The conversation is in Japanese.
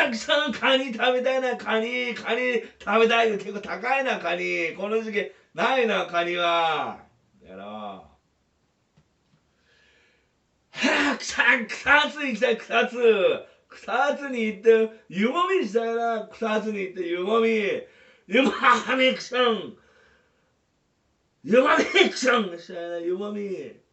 くさんカニ食べたいな、カニ食べたいよ。結構高いな、カニ。この時期ないな、カニは。やろう。はあ、草津行きたい、草津。草津に行って、湯もみしたいな、草津に行って湯もみ。湯もみクション。湯もみクションしたいな、湯もみ。